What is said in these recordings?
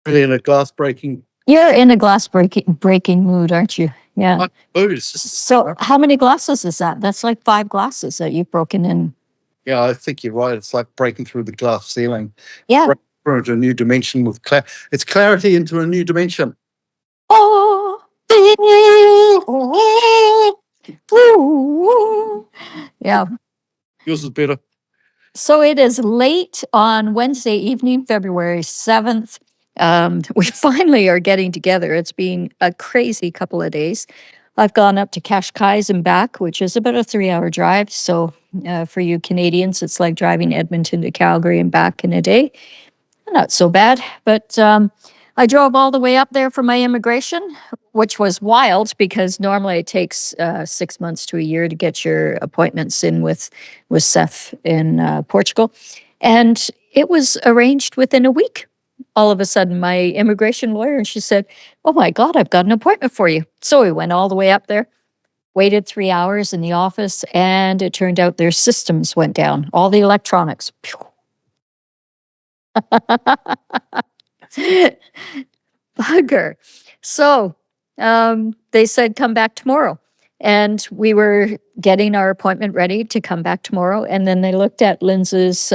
Really in a glass breaking. You're in a glass breaking mood, aren't you? Yeah. So how many glasses is that? That's like 5 glasses that you've broken in. Yeah, I think you're right. It's like breaking through the glass ceiling. Yeah. Breaking into a new dimension with it's clarity into a new dimension. Oh. Yeah. Yours is better. So it is late on Wednesday evening, February 7th. We finally are getting together. It's been a crazy couple of days. I've gone up to Cascais and back, which is about a 3-hour drive. So for you Canadians, it's like driving Edmonton to Calgary and back in a day. Not so bad, but I drove all the way up there for my immigration, which was wild because normally it takes 6 months to a year to get your appointments in with Seth in Portugal. And it was arranged within a week. All of a sudden, my immigration lawyer, and she said, "Oh my God, I've got an appointment for you." So we went all the way up there, waited 3 hours in the office, and it turned out their systems went down, all the electronics. Bugger. So they said, "Come back tomorrow." And we were getting our appointment ready to come back tomorrow. And then they looked at Linz's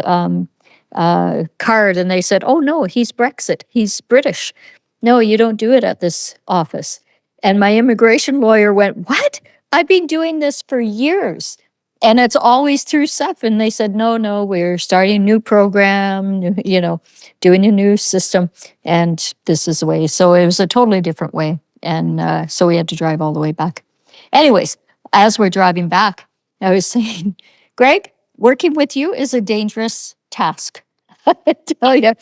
card and they said, "Oh, no, he's Brexit. He's British. No, you don't do it at this office." And my immigration lawyer went, "What? I've been doing this for years. And it's always through Seth." And they said, no, we're starting a new program, doing a new system. And this is the way. So it was a totally different way. And so we had to drive all the way back. Anyways, as we're driving back, I was saying, "Greg, working with you is a dangerous task." I tell you,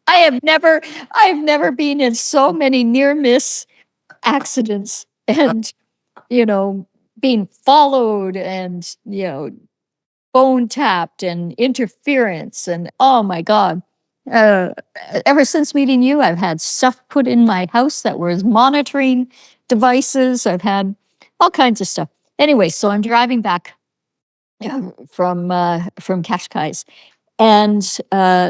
I have never been in so many near miss accidents and, being followed and, phone tapped and interference. And oh my God, ever since meeting you, I've had stuff put in my house that was monitoring devices. I've had all kinds of stuff. Anyway, so I'm driving back from Cascais. And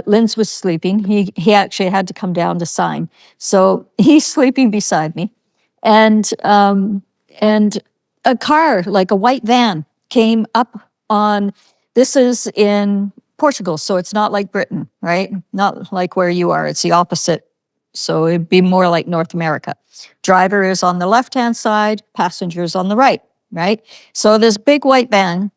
Linz was sleeping. He actually had to come down to sign. So he's sleeping beside me. And a car, like a white van, came up on, this is in Portugal, so it's not like Britain, right? Not like where you are, it's the opposite. So it'd be more like North America. Driver is on the left-hand side, passengers on the right, right? So this big white van,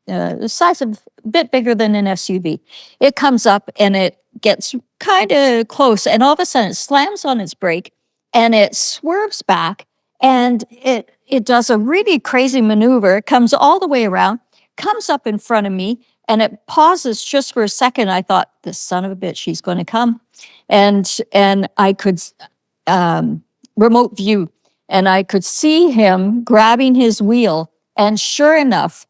the size of a bit bigger than an SUV, it comes up and it gets kind of close, and all of a sudden it slams on its brake and it swerves back, and it does a really crazy maneuver. It comes all the way around, comes up in front of me, and it pauses just for a second. I thought, "This son of a bitch, he's going to come." And I could remote view, and I could see him grabbing his wheel, and sure enough,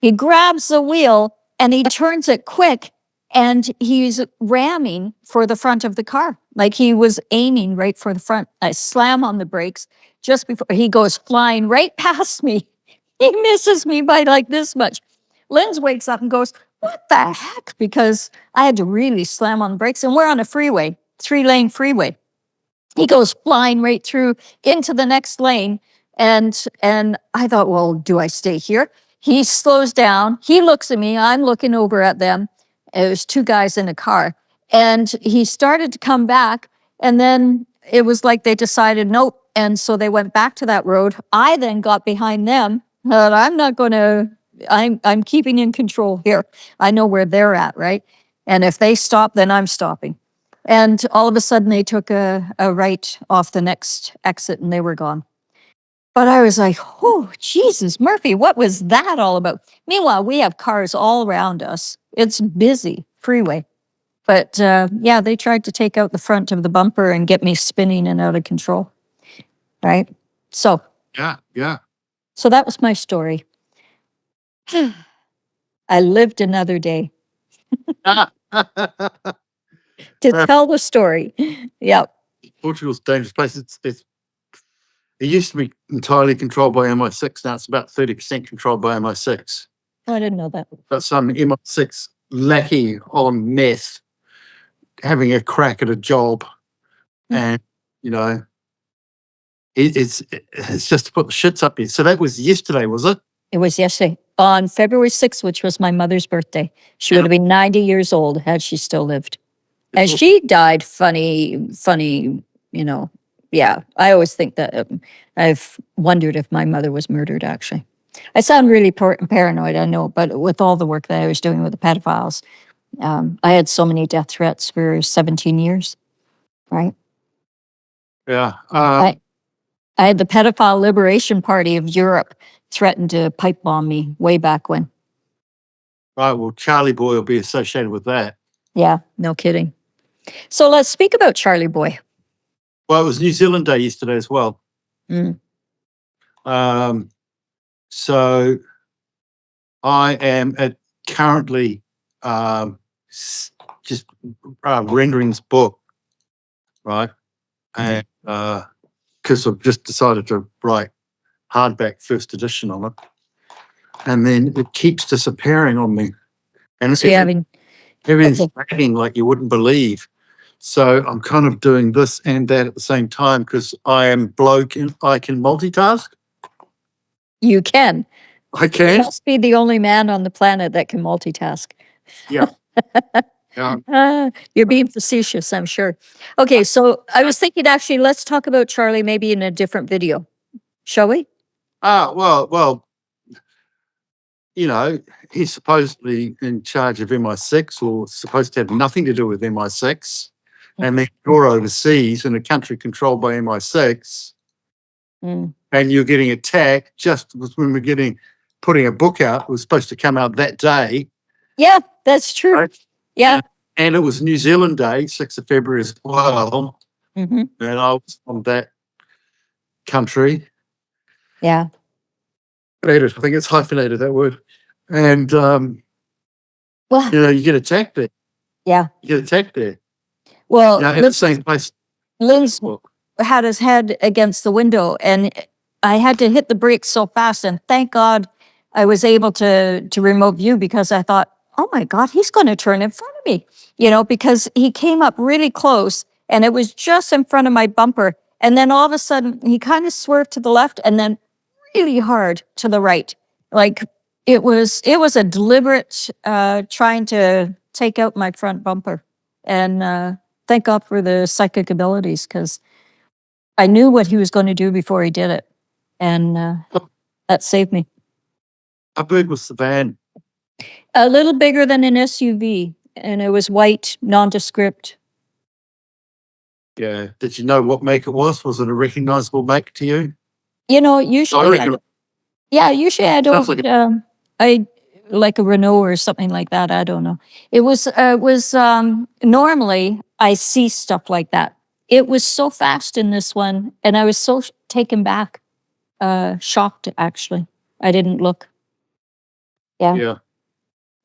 he grabs the wheel and he turns it quick, and he's ramming for the front of the car. Like he was aiming right for the front. I slam on the brakes just before he goes flying right past me. He misses me by like this much. Linz wakes up and goes, "What the heck?" Because I had to really slam on the brakes, and we're on a freeway, 3-lane freeway. He goes flying right through into the next lane. And I thought, well, do I stay here? He slows down. He looks at me. I'm looking over at them. It was 2 guys in a car. And he started to come back. And then it was like they decided, nope. And so they went back to that road. I then got behind them. But I'm not going to, I'm keeping in control here. I know where they're at, right? And if they stop, then I'm stopping. And all of a sudden they took a right off the next exit and they were gone. But I was like, "Oh, Jesus, Murphy, what was that all about?" Meanwhile, we have cars all around us. It's busy, freeway. But yeah, they tried to take out the front of the bumper and get me spinning and out of control. Right? So. Yeah. So that was my story. I lived another day to tell the story. Yep. Portugal's a dangerous place. It used to be entirely controlled by MI6. Now it's about 30% controlled by MI6. Oh, I didn't know that. But some MI6 lackey on meth having a crack at a job And, you know, it's just to put the shits up here. So that was yesterday, was it? It was yesterday on February 6th, which was my mother's birthday. She would have been 90 years old had she still lived. And she died funny, you know. Yeah, I always think that I've wondered if my mother was murdered, actually. I sound really paranoid, I know, but with all the work that I was doing with the pedophiles, I had so many death threats for 17 years, right? Yeah. I had the Pedophile Liberation Party of Europe threatened to pipe bomb me way back when. Right. Well, Charlie Boy will be associated with that. Yeah, no kidding. So let's speak about Charlie Boy. Well, it was New Zealand Day yesterday as well. Mm. So I am currently just rendering this book, right? And because I've just decided to write hardback first edition on it, and then it keeps disappearing on me, and it's everything's happening like you wouldn't believe. So I'm kind of doing this and that at the same time because I am bloke and I can multitask. You can. I can. You must be the only man on the planet that can multitask. Yeah. Yeah. You're being facetious, I'm sure. Okay, so I was thinking actually, let's talk about Charlie maybe in a different video. Shall we? Well, you know, he's supposedly in charge of MI6 or supposed to have nothing to do with MI6. And then you're overseas in a country controlled by MI6 and you're getting attacked just when we're putting a book out. It was supposed to come out that day. Yeah, that's true. Right? Yeah. And it was New Zealand Day, 6th of February as well. Mm-hmm. And I was from that country. Yeah. I think it's hyphenated, that word. And, well, you know, you get attacked there. Yeah. You get attacked there. Well, at the same place. Lynn's had his head against the window and I had to hit the brakes so fast. And thank God I was able to remote view because I thought, oh my God, he's going to turn in front of me, you know, because he came up really close and it was just in front of my bumper. And then all of a sudden he kind of swerved to the left and then really hard to the right. Like it was a deliberate trying to take out my front bumper. And thank God for the psychic abilities because I knew what he was going to do before he did it. And that saved me. How big was the van? A little bigger than an SUV. And it was white, nondescript. Yeah. Did you know what make it was? Was it a recognizable make to you? You know, usually, usually I don't, I like a Renault or something like that. I don't know. It was normally I see stuff like that. It was so fast in this one. And I was so taken back, shocked actually. I didn't look. Yeah. Yeah.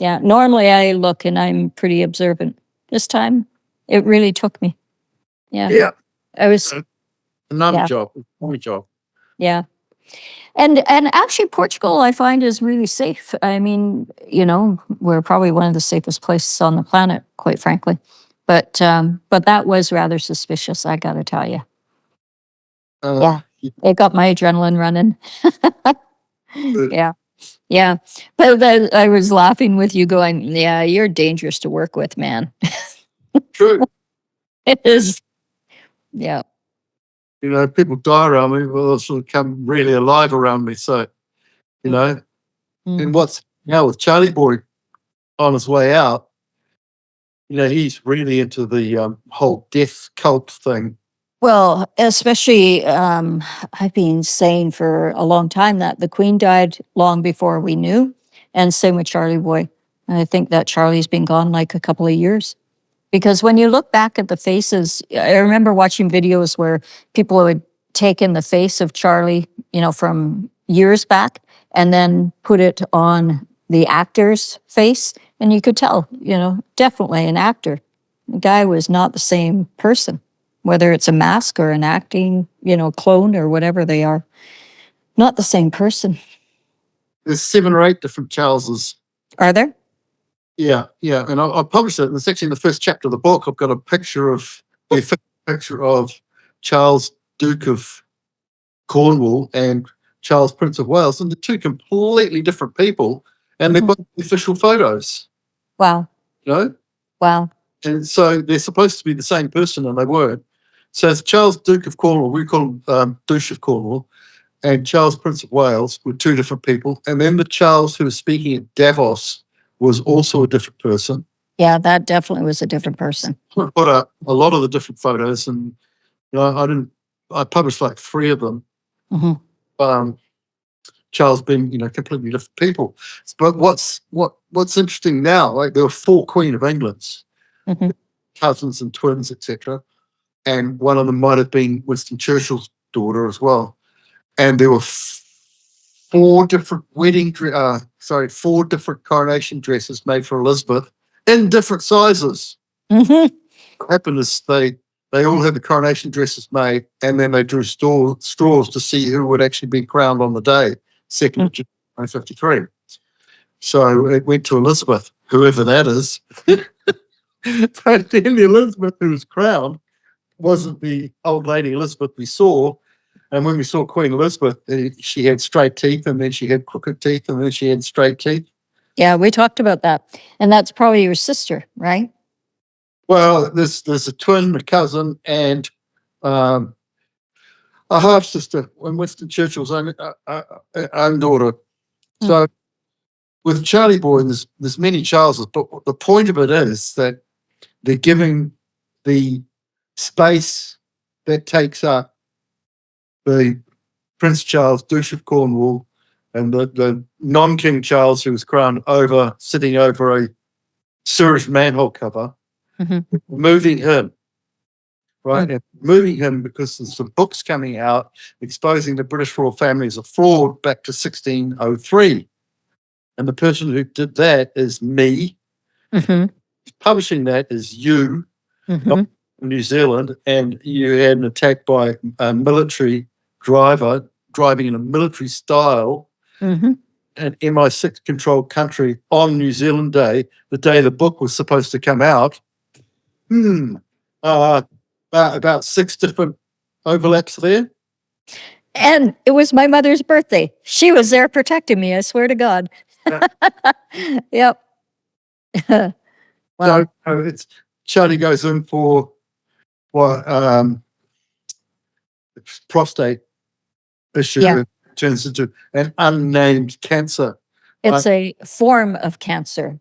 Yeah. Normally I look and I'm pretty observant. This time it really took me. Yeah. Yeah. I was. Another job. Yeah. And actually Portugal I find is really safe. I mean, you know, we're probably one of the safest places on the planet, quite frankly. But that was rather suspicious, I gotta tell you. Yeah. It got my adrenaline running. Yeah. Yeah. But I was laughing with you going, yeah, you're dangerous to work with, man. True. It is. Yeah. You know, people die around me, well, they'll sort of come really alive around me. So, you know, and what's now with Charlie Boy on his way out, you know, he's really into the whole death cult thing. Well, especially, I've been saying for a long time that the Queen died long before we knew, and same with Charlie Boy. I think that Charlie's been gone like a couple of years. Because when you look back at the faces, I remember watching videos where people would take in the face of Charlie, you know, from years back, and then put it on the actor's face, and you could tell, you know, definitely an actor. The guy was not the same person. Whether it's a mask or an acting, you know, clone or whatever they are. Not the same person. There's 7 or 8 different Charleses. Are there? Yeah. And I published it. And it's actually in the first chapter of the book. I've got a picture of the picture of Charles, Duke of Cornwall, and Charles, Prince of Wales, and they're two completely different people, and they've got official photos, Wow. you know? Wow. And so they're supposed to be the same person, and they weren't. So it's Charles, Duke of Cornwall, we call him Duke of Cornwall, and Charles, Prince of Wales were two different people. And then the Charles who was speaking at Davos was also a different person. Yeah, that definitely was a different person. I put up a lot of the different photos, and I published like 3 of them. Mhm. Charles being, completely different people. But what's interesting now, like there were 4 Queen of Englands, Mhm. cousins and twins, etc. And one of them might have been Winston Churchill's daughter as well. And there were 4 different 4 different coronation dresses made for Elizabeth in different sizes. Mhm. What happened is they all had the coronation dresses made, and then they drew straws to see who would actually be crowned on the day, 2nd of June 1953. So it went to Elizabeth, whoever that is. But then the Elizabeth who was crowned wasn't the old lady Elizabeth we saw. And when we saw Queen Elizabeth, she had straight teeth, and then she had crooked teeth, and then she had straight teeth. Yeah, we talked about that. And that's probably your sister, right? Well, there's a twin, a cousin, and a half sister, and Winston Churchill's own daughter. So with Charlie Boy, there's many Charleses, but the point of it is that they're giving the space that takes up the Prince Charles, Duke of Cornwall, and the non-King Charles, who was crowned sitting over a sewage manhole cover, moving him, right? And moving him because there's some books coming out exposing the British royal family as a fraud back to 1603. And the person who did that is me. Publishing that is you, not New Zealand, and you had an attack by a military driver driving in a military style, an MI6 controlled country on New Zealand Day, the day the book was supposed to come out. About 6 different overlaps there. And it was my mother's birthday. She was there protecting me, I swear to God. Yep. Wow. So it's Charlie goes in for prostate issue. Yeah. It turns into an unnamed cancer. It's a form of cancer.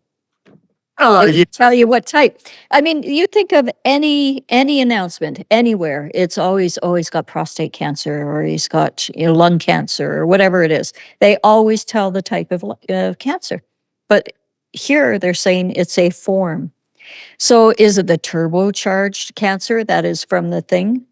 Oh, yeah. Tell you what type. I mean, you think of any announcement anywhere, it's always got prostate cancer, or he's got lung cancer, or whatever it is. They always tell the type of cancer. But here they're saying it's a form. So is it the turbocharged cancer that is from the thing?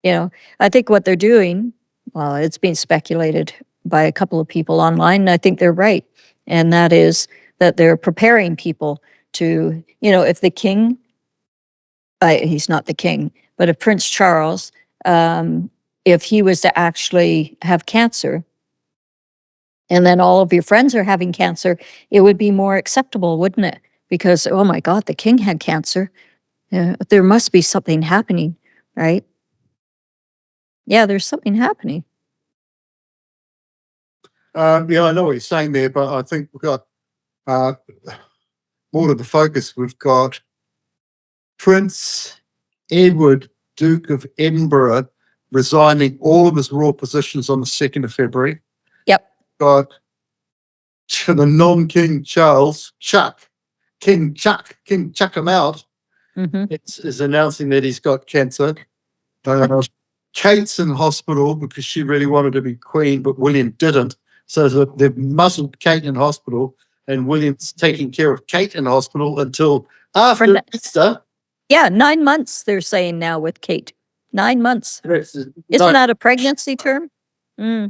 I think what they're doing, well, it's being speculated by a couple of people online, and I think they're right. And that is that they're preparing people to, if the king, he's not the king, but if Prince Charles, if he was to actually have cancer, and then all of your friends are having cancer, it would be more acceptable, wouldn't it? Because, oh my God, the king had cancer. There must be something happening, right? Yeah, there's something happening. Yeah, I know what you're saying there, but I think we've got more to the focus. We've got Prince Edward, Duke of Edinburgh, resigning all of his royal positions on the 2nd of February. Yep. Got the non-King Charles, King Chuck him out, is announcing that he's got cancer. Kate's in hospital because she really wanted to be queen, but William didn't. So they've muzzled Kate in hospital, and William's taking care of Kate in hospital until after Easter. Yeah, 9 months, they're saying now with Kate. 9 months. Isn't that a pregnancy term?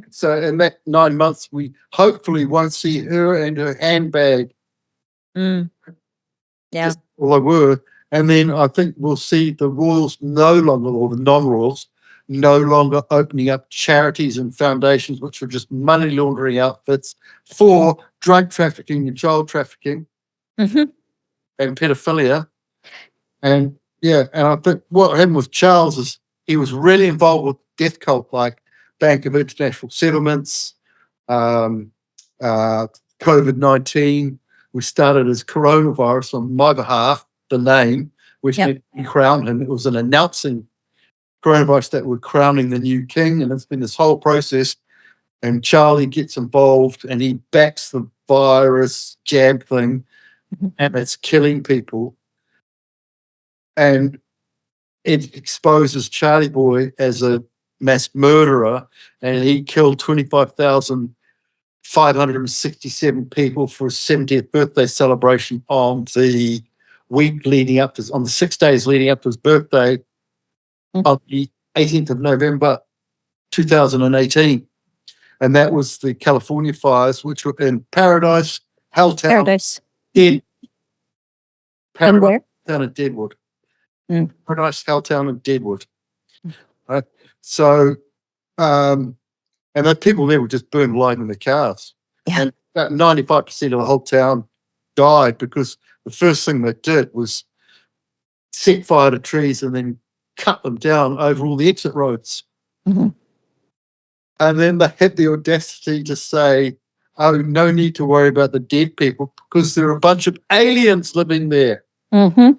So in that 9 months, we hopefully won't see her and her handbag. Yeah. Just all they were. And then I think we'll see the royals no longer, or the non-royals, no longer opening up charities and foundations, which are just money laundering outfits for drug trafficking and child trafficking and pedophilia. And Yeah, and I think what happened with Charles is he was really involved with death cult, like Bank of International Settlements, um, uh, COVID-19. We started as coronavirus on my behalf, the name, which Yep. meant we crowned him. It was an announcing coronavirus that we're crowning the new king, and it's been this whole process. And Charlie gets involved and he backs the virus jab thing, and it's killing people. And it exposes Charlie Boy as a mass murderer, and he killed 25,567 people for his 70th birthday celebration on the week leading up to, on the 6 days leading up to his birthday, on the 18th of November, 2018. And that was the California fires, which were in Paradise, Helltown, Paradise. Dead, And where? down in Deadwood. Mm. Paradise, Helltown, and Deadwood. Right. So, and the people there were just burned alive in the cars. Yeah. And about 95% of the whole town died because the first thing they did was set fire to trees and then cut them down over all the exit roads. Mhm. And then they had the audacity to say, oh, no need to worry about the dead people because there are a bunch of aliens living there. Mhm.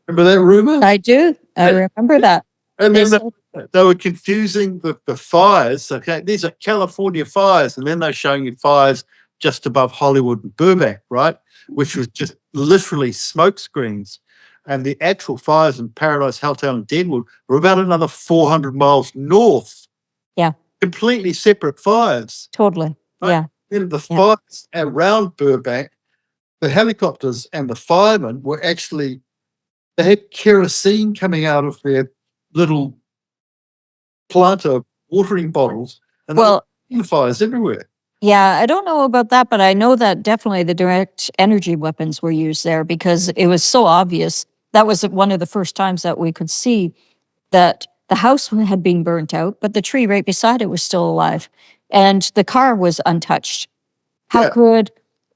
Remember that rumor? I do. I remember that. And They then said, they were confusing the fires. Okay, these are California fires, and then they're showing you fires just above Hollywood and Burbank, right? Which was just literally smoke screens. And the actual fires in Paradise, Helltown, and Deadwood were about another 400 miles north. Yeah. Completely separate fires. Totally. Right? Yeah. And the Yeah. fires around Burbank, the helicopters and the firemen were actually, they had kerosene coming out of their little planter watering bottles, and Well, there were fires everywhere. yeah, I don't know about that, but I know that definitely the direct energy weapons were used there because it was so obvious. That was one of the first times that we could see that the house had been burnt out, but the tree right beside it was still alive and the car was untouched. How Yeah. could,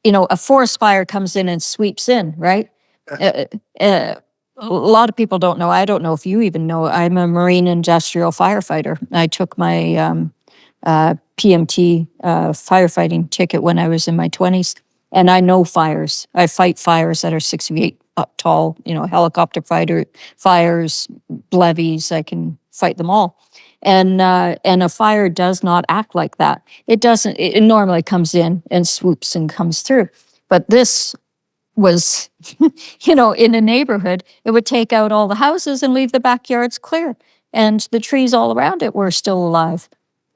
a forest fire comes in and sweeps in, right? Uh, uh, a lot of people don't know. I don't know if you even know. I'm a marine industrial firefighter. I took my PMT firefighting ticket when I was in my 20s, and I know fires. I fight fires that are 6 feet up tall. Helicopter fires, levees. I can fight them all. And a fire does not act like that. It doesn't. It normally comes in and swoops and comes through. But this was, in a neighborhood, it would take out all the houses and leave the backyards clear, and the trees all around it were still alive,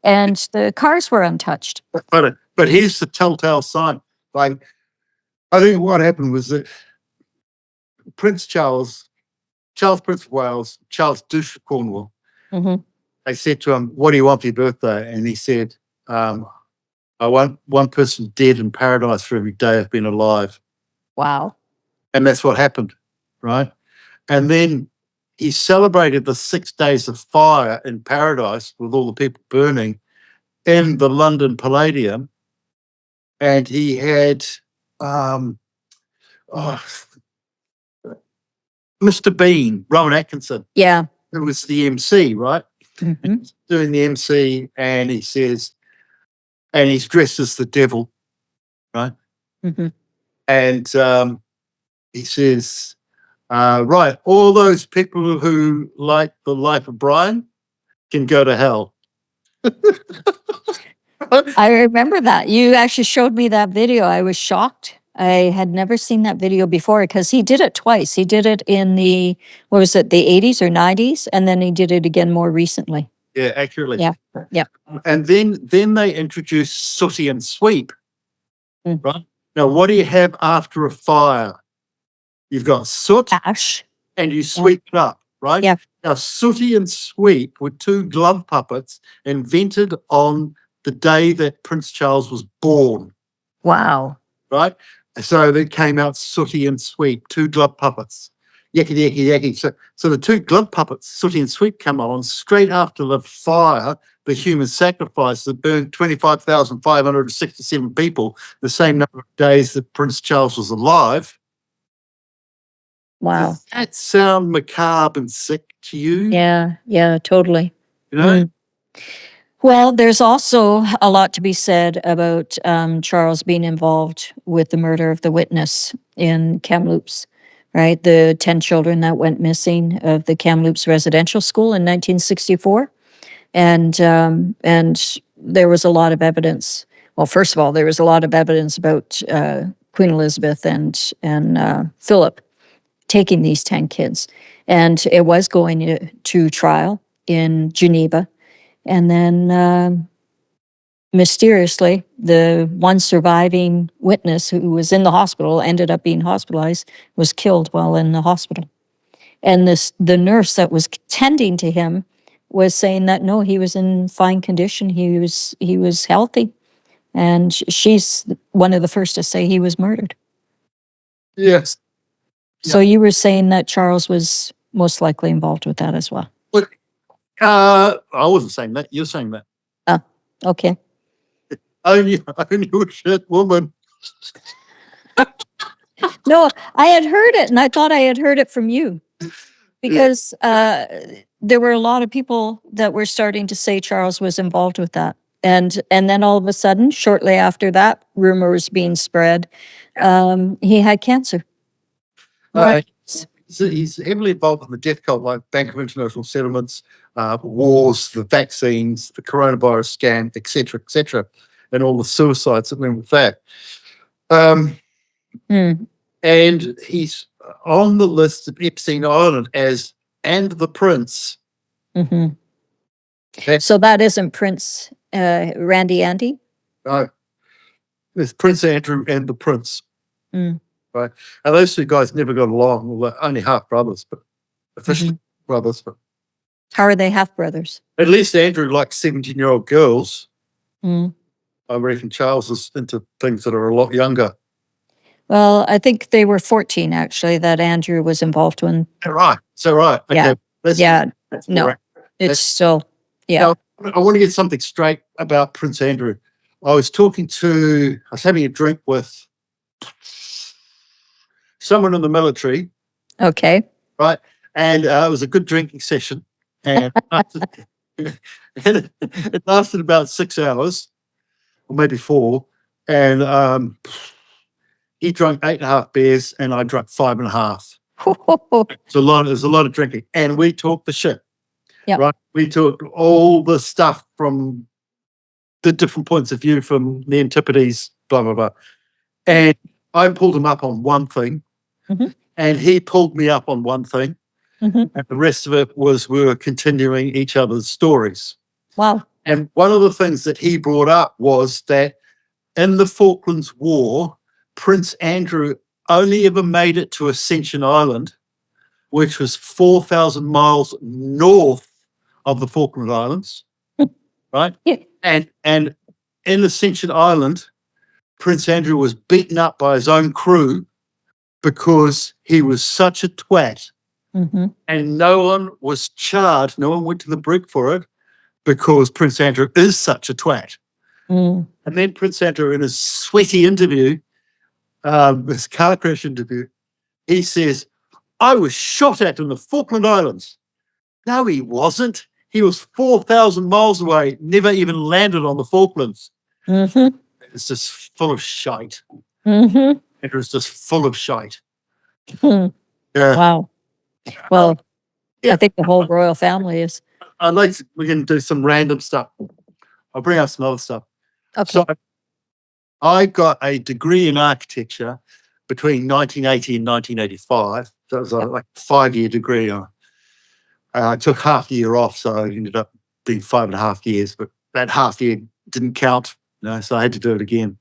and the cars were untouched. But here's the telltale sign. Like, I think what happened was that Prince Charles, Prince of Wales, Charles Duke of Cornwall, Hmm. they said to him, "What do you want for your birthday?" And he said, "I want one person dead in paradise for every day I've been alive." Wow. And that's what happened, right? And then he celebrated the 6 days of fire in paradise with all the people burning in the London Palladium. And he had oh, Mr. Bean, Rowan Atkinson, Yeah. who was the MC, right? Hmm. Doing the MC, and he says, and he's dressed as the devil, right? Hmm. And he says, right, all those people who like the life of Brian can go to hell. I remember that. You actually showed me that video. I was shocked. I had never seen that video before because he did it twice. He did it in the 80s or 90s, and then he did it again more recently. Yeah, accurately. Yeah. Yeah. And then they introduced sooty and sweep, Mm. right? Now, what do you have after a fire? You've got soot Ash. and you sweep it up, right? Yeah. Now, sooty and sweep were two glove puppets invented on the day that Prince Charles was born, Wow. right? So they came out sooty and sweep, two glove puppets. Yakety, yakety, yakety. So the two glove puppets, sooty and sweep, come on straight after the fire, the human sacrifice that burned 25,567 people, the same number of days that Prince Charles was alive. Wow. Does that sound macabre and sick to you? Yeah, totally. You know? Well, there's also a lot to be said about Charles being involved with the murder of the witness in Kamloops, right? The 10 children that went missing of the Kamloops residential school in 1964. And there was a lot of evidence. Well, first of all, there was a lot of evidence about Queen Elizabeth and Philip taking these 10 kids. And it was going to trial in Geneva. And then mysteriously, the one surviving witness who was in the hospital, ended up being hospitalized, was killed while in the hospital. And the nurse that was tending to him was saying that no, he was in fine condition. He was healthy. And she's one of the first to say he was murdered. Yes. So you were saying that Charles was most likely involved with that as well. Look, I wasn't saying that. You're saying that. Okay. Only a shit woman. No, I had heard it, and I thought I had heard it from you, because there were a lot of people that were starting to say Charles was involved with that, and then all of a sudden, shortly after that, rumors being spread, he had cancer. He's heavily involved in the death cult, like Bank of International Settlements, wars, the vaccines, the coronavirus scam, etc., and all the suicides that went with that. And he's on the list of Epstein Island as and the Prince. Mm-hmm. So that isn't Prince Randy Andy? No, there's Prince Andrew and the Prince. Mm. Right, and those two guys never got along. Well, they're only half brothers, but officially brothers. But how are they half brothers? At least Andrew likes 17-year-old girls. Mm. I reckon Charles is into things that are a lot younger. Well, I think they were 14 actually that Andrew was involved in. Right. So right. Okay. That's no, correct. It's still Now, I want to get something straight about Prince Andrew. I was having a drink with someone in the military. Okay. Right. And it was a good drinking session. And it lasted about 6 hours, or maybe 4. And he drank 8.5 beers and I drank 5.5. There's a lot of drinking. And we talked the shit. Yep. Right. We talked all the stuff from the different points of view from the Antipodes, blah, blah, blah. And I pulled him up on one thing, and he pulled me up on one thing. And the rest of it was we were continuing each other's stories. Wow. And one of the things that he brought up was that in the Falklands War, Prince Andrew only ever made it to Ascension Island, which was 4,000 miles north of the Falkland Islands, right? Yeah. And in Ascension Island, Prince Andrew was beaten up by his own crew because he was such a twat. And no one was charged. No one went to the brig for it because Prince Andrew is such a twat. And then Prince Andrew, in his sweaty interview, his car crash interview, he says, I was shot at in the Falkland Islands. No, he wasn't. He was 4,000 miles away, never even landed on the Falklands. It's just full of shite. It was just full of shite. Wow. Well, I think the whole royal family is. We can do some random stuff. I'll bring out some other stuff. Okay. So I got a degree in architecture between 1980 and 1985. So it was like a 5-year degree. I took half a year off, so I ended up being 5.5 years, but that half year didn't count, so I had to do it again.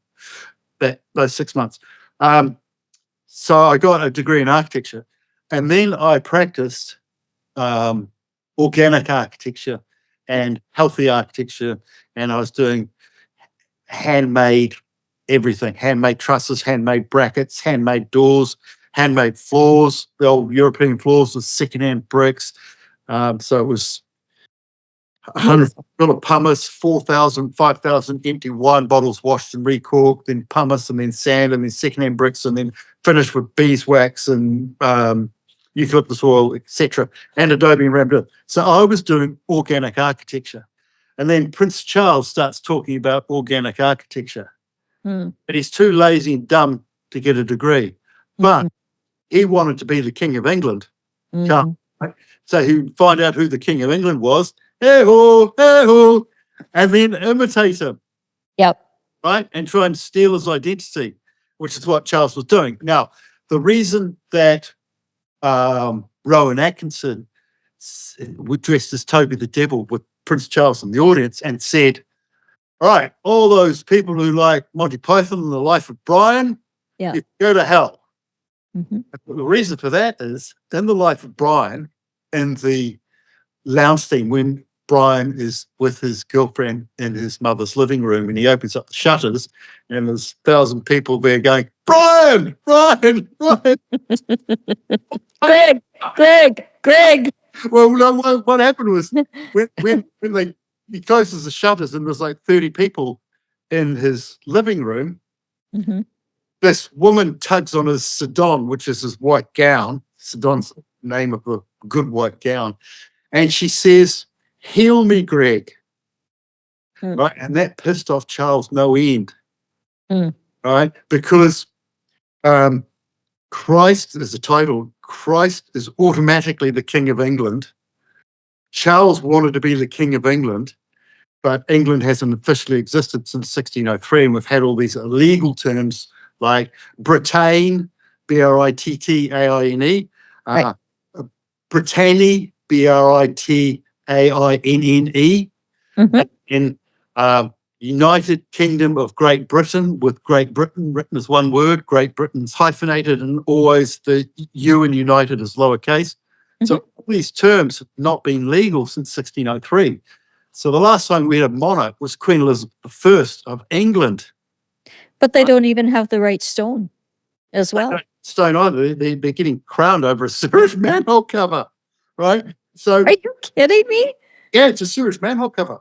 Those 6 months. So I got a degree in architecture, and then I practiced organic architecture and healthy architecture, and I was doing handmade everything, handmade trusses, handmade brackets, handmade doors, handmade floors. The old European floors with secondhand bricks. So it was 100 pumice, 4,000, 5,000 empty wine bottles washed and recorked, then pumice and then sand and then secondhand bricks and then finished with beeswax and eucalyptus oil, etc., and adobe and rambler. So I was doing organic architecture. And then Prince Charles starts talking about organic architecture. Mm. But he's too lazy and dumb to get a degree. But he wanted to be the King of England. Mhm. Right? So he'd find out who the King of England was, hey-ho, hey-ho, and then imitate him, Yep. right? And try and steal his identity, which is what Charles was doing. Now, the reason that Rowan Atkinson dressed as Toby the Devil with Prince Charles in the audience and said, all right, all those people who like Monty Python and the Life of Brian, Yeah. you go to hell. Mhm. The reason for that is in the Life of Brian, in the lounge scene, when Brian is with his girlfriend in his mother's living room and he opens up the shutters and there's 1,000 people there going, Brian, Brian, Brian. Greg. Well, no, what happened was when he closes the shutters and there's like 30 people in his living room, Mhm. this woman tugs on his sedon, which is his white gown. Sedon's the name of a good white gown. And she says, heal me, Greg. Mm. Right. And that pissed off Charles no end. Mm. Right. Because Christ is the title. Christ is automatically the King of England. Charles wanted to be the King of England, but England hasn't officially existed since 1603. And we've had all these illegal terms like Britain, Brittaine, Right. Britannia, Britanne, Mhm. in United Kingdom of Great Britain, with Great Britain written as one word. Great Britain's hyphenated and always the U in United is lowercase. So all these terms have not been legal since 1603. So the last time we had a monarch was Queen Elizabeth I of England. But they don't even have the right stone as well. Stone either. They're getting crowned over a sewage manhole cover, right? So Are you kidding me? yeah, it's a sewage manhole cover.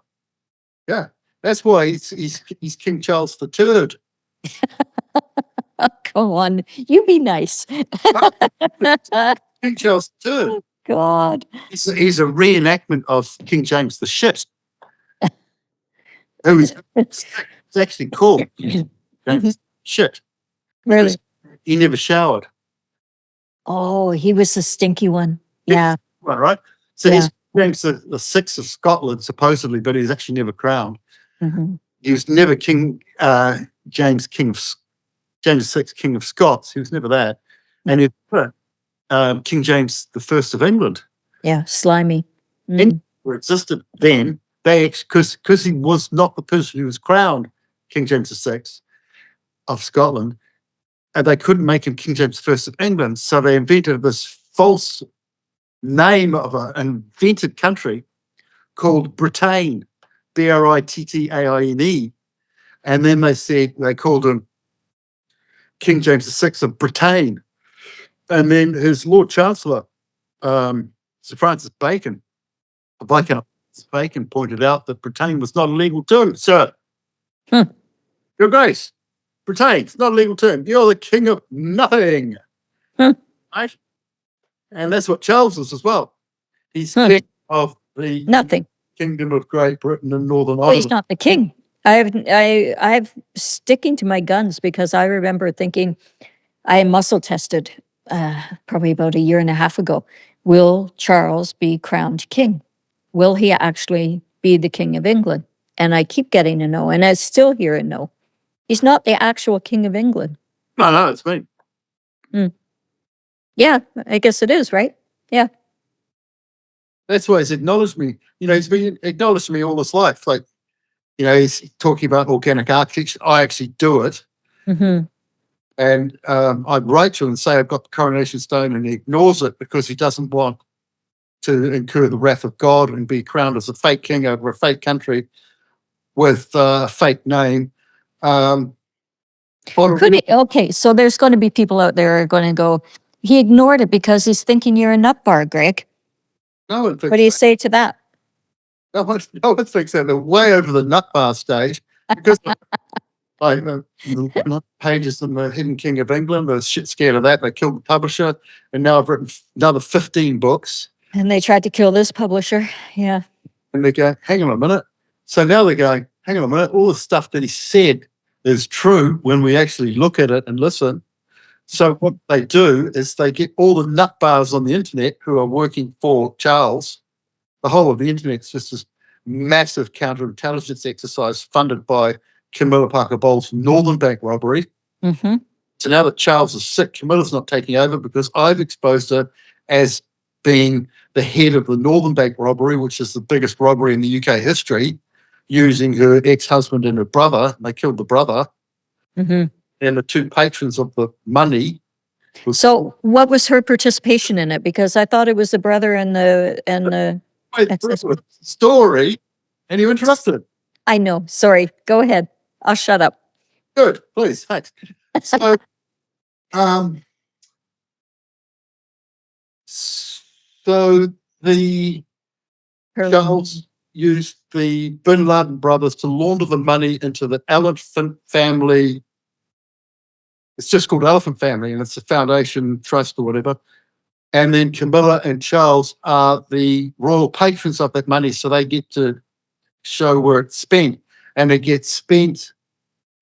Yeah, that's why he's King Charles III. Oh, come on, you be nice. King Charles III. God. He's a reenactment of King James the Shit. Who is it's actually called James Shit. Really? He never showered. Oh, he was the stinky one. Yeah. Right. So Yeah. he's James the Sixth of Scotland, supposedly, but he's actually never crowned. Mhm. He was never King James James VI King of Scots. He was never that. And he was King James the First of England. Yeah, slimy. And were existed then, because he was not the person who was crowned King James VI of Scotland, and they couldn't make him King James I of England, so they invented this false name of an invented country called Britain, Brittaine, and then they called him King James VI of Britain, and then his Lord Chancellor, Sir Francis Bacon, Bacon pointed out that Britain was not a legal term, sir. Your Grace, Britain's not a legal term. You're the king of nothing. Right? And that's what Charles is as well. He's king of the Nothing. Kingdom of Great Britain and Northern Well, he's Ireland. not the king. I've sticking to my guns because I remember thinking I muscle tested probably about a year and a half ago. Will Charles be crowned king? Will he actually be the king of England? And I keep getting a no, and I still hear a no. He's not the actual king of England. No, it's me. Yeah, I guess it is, right? Yeah. That's why he's acknowledged me. He's been acknowledged me all his life. Like, he's talking about organic architecture. I actually do it. Mm-hmm. And I'd write to him and say I've got the coronation stone, and he ignores it because he doesn't want to incur the wrath of God and be crowned as a fake king over a fake country with a fake name. Okay, so there's going to be people out there who are going to go, he ignored it because he's thinking you're a nut bar, Greg. No one thinks What do you say to that? no one thinks that. They're way over the nut bar stage because Like the pages in the Hidden King of England, they're shit scared of that. They killed the publisher, and now I've written another 15 books. And they tried to kill this publisher. Yeah. And they go, hang on a minute. So now they're going, hang on a minute, all the stuff that he said is true when we actually look at it and listen. So what they do is they get all the nut bars on the internet who are working for Charles. The whole of the internet's just this massive counterintelligence exercise funded by Camilla Parker Bowles' Northern Bank robbery. Mm-hmm. So now that Charles is sick, Camilla's not taking over because I've exposed her as being the head of the Northern Bank robbery, which is the biggest robbery in the UK history, using her ex-husband and her brother. They killed the brother. Mm-hmm. And the two patrons of the money. So what was her participation in it? Because I thought it was the brother and the story, and you interrupted. I know. Sorry. Go ahead. I'll shut up. Good, please. Thanks. So, the Charles used the Bin Laden brothers to launder the money into the Elephant family. It's just called Elephant Family, and it's a foundation trust or whatever. And then Camilla and Charles are the royal patrons of that money, so they get to show where it's spent, and it gets spent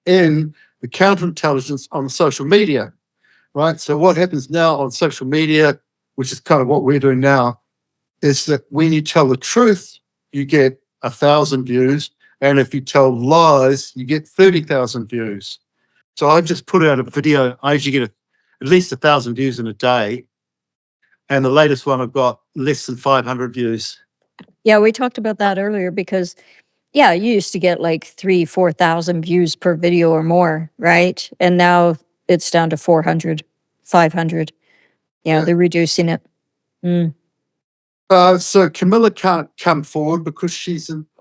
in the counterintelligence on social media, right? So what happens now on social media, which is kind of what we're doing now, is that when you tell the truth, you get 1,000 views, and if you tell lies, you get 30,000 views. So I just put out a video. I usually get at least 1,000 views in a day, and the latest one I've got less than 500 views. Yeah, we talked about that earlier because, yeah, you used to get like 3,000-4,000 views per video or more, right? And now it's down to 400, 500. Yeah, they're reducing it. Mm. So Camilla can't come forward because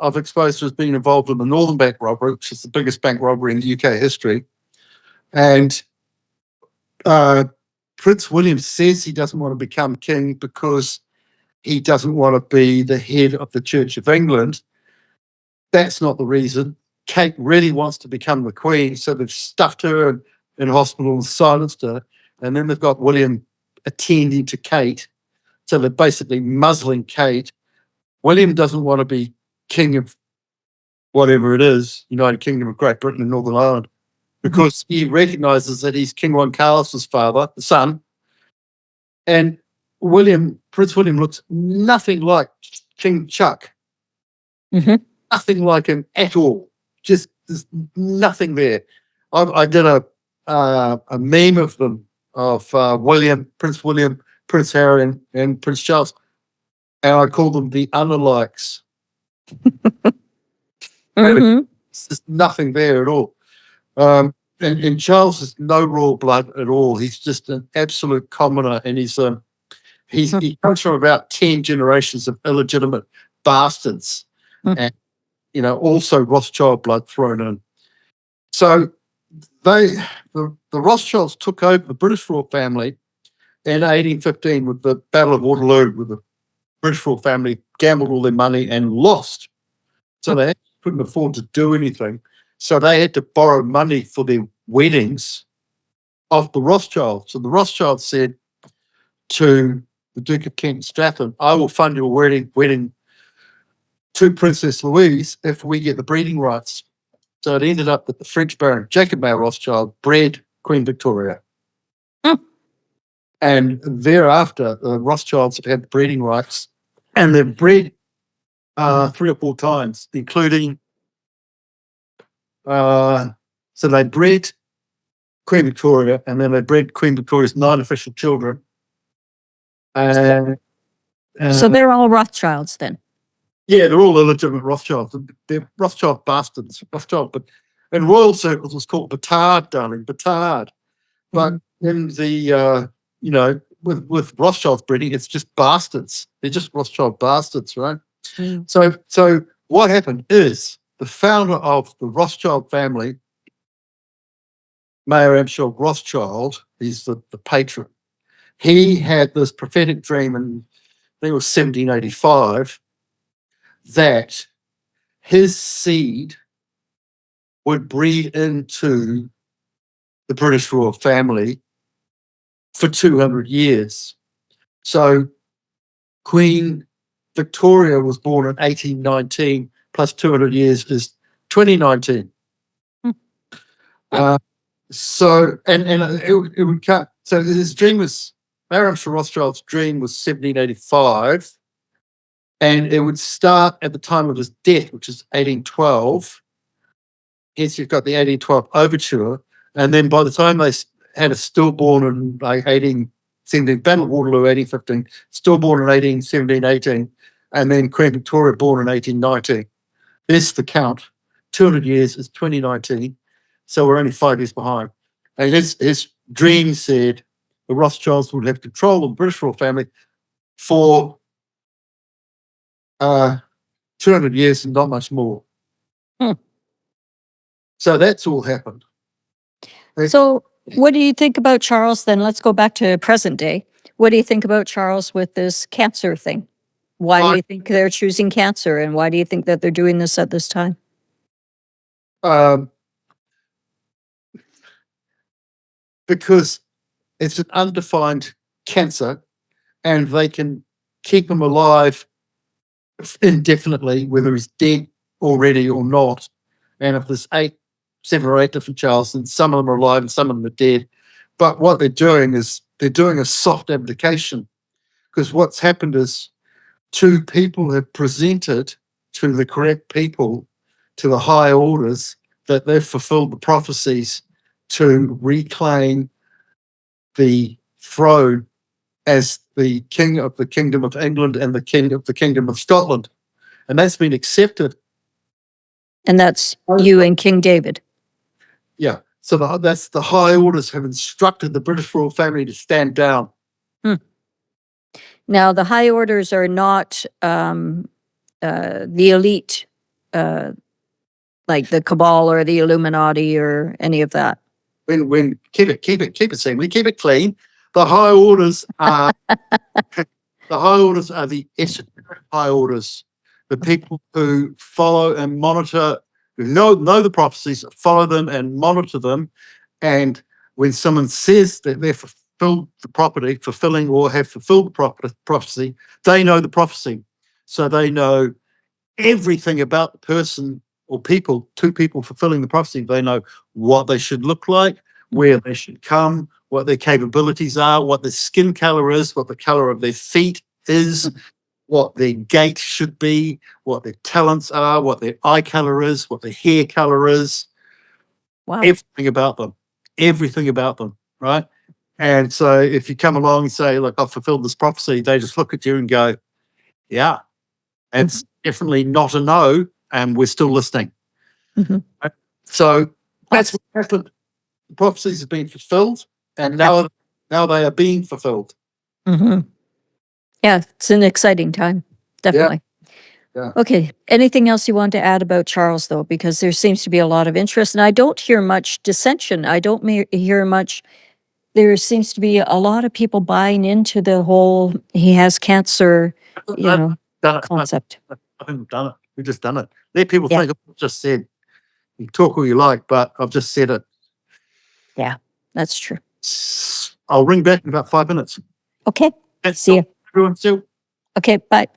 I've exposed her as being involved in the Northern Bank robbery, which is the biggest bank robbery in the UK history. And Prince William says he doesn't want to become king because he doesn't want to be the head of the Church of England. That's not the reason. Kate really wants to become the queen, so they've stuffed her in hospital and silenced her. And then they've got William attending to Kate. So they're basically muzzling Kate. William doesn't want to be king of whatever it is, United Kingdom of Great Britain and Northern Ireland, because he recognises that he's King Juan Carlos's father, the son. And Prince William looks nothing like King Chuck. Mm-hmm. Nothing like him at all. Just there's nothing there. I did a meme of them, of Prince William, Prince Harry, and Prince Charles, and I called them the unlikes. Mm-hmm. There's nothing there at all. And Charles has no royal blood at all. He's just an absolute commoner, and he comes from about 10 generations of illegitimate bastards, and also Rothschild blood thrown in. So the Rothschilds took over the British royal family in 1815 with the Battle of Waterloo, with the British royal family gambled all their money and lost. So they couldn't afford to do anything. So they had to borrow money for their weddings off the Rothschilds. So the Rothschilds said to the Duke of Kent and Stratham, I will fund your wedding to Princess Louise if we get the breeding rights. So it ended up that the French Baron Jacob Mayer Rothschild bred Queen Victoria. And thereafter, the Rothschilds have had breeding rights, and they've bred 3 or 4 times, including so they bred Queen Victoria, and then they bred Queen Victoria's 9 official children. So they're all Rothschilds then? Yeah, they're all illegitimate Rothschilds. They're Rothschild bastards. But in royal circles, it's called Batard, darling, Batard. But in the, with Rothschild's breeding, it's just bastards. They're just Rothschild bastards, right? Mm. So what happened is the founder of the Rothschild family, Mayer Amschel Rothschild, he's the patron. He had this prophetic dream in, I think it was 1785, that his seed would breed into the British royal family for 200 years. So Queen Victoria was born in 1819, plus 200 years is 2019. Hmm. So it would cut. So his dream was, Baron von Rothschild's dream was 1785, and it would start at the time of his death, which is 1812. Hence, you've got the 1812 overture, and then by the time they had a stillborn in like 1817, Battle of Waterloo 1815, stillborn in 1817, 18, and then Queen Victoria born in 1819. There's the count. 200 years is 2019, so we're only 5 years behind. And his dream said the Rothschilds would have control of the British royal family for 200 years and not much more. Hmm. So that's all happened. So what do you think about Charles then? Let's go back to present day. What do you think about Charles with this cancer thing? Why do you think they're choosing cancer, and why do you think that they're doing this at this time? Because it's an undefined cancer and they can keep him alive indefinitely, whether he's dead already or not. And if there's 7 or 8 different Charles, and some of them are alive and some of them are dead. But what they're doing is they're doing a soft abdication, because what's happened is 2 people have presented to the correct people, to the high orders, that they've fulfilled the prophecies to reclaim the throne as the king of the Kingdom of England and the king of the Kingdom of Scotland. And that's been accepted. And that's you and King David. Yeah. So that's the high orders have instructed the British royal family to stand down. Now, the high orders are not the elite, like the Cabal or the Illuminati or any of that. When keep it seemly, keep it clean. The high orders are the esoteric high orders, the people who follow and monitor, who know the prophecies, follow them and monitor them. And when someone says that they're fulfilling or have fulfilled the prophecy, they know the prophecy. So they know everything about the person or people, 2 people fulfilling the prophecy. They know what they should look like, where they should come, what their capabilities are, what their skin color is, what the color of their feet is, what their gait should be, what their talents are, what their eye color is, what their hair color is. Wow. Everything about them, right? And so if you come along and say, look, I've fulfilled this prophecy, they just look at you and go, yeah, it's definitely not a no, and we're still listening. Mhm. Right? So that's what happened. The prophecies have been fulfilled, and now they are being fulfilled. Mhm. Yeah, it's an exciting time, definitely. Yeah. Okay, anything else you want to add about Charles, though? Because there seems to be a lot of interest, and I don't hear much dissension. I don't hear much. There seems to be a lot of people buying into the whole he has cancer, Done it. concept. I haven't done it. We've just done it. Let people Yeah. think I've just said. You talk all you like, but I've just said it. Yeah, that's true. I'll ring back in about 5 minutes. Okay, That's see you. everyone still. Okay, bye.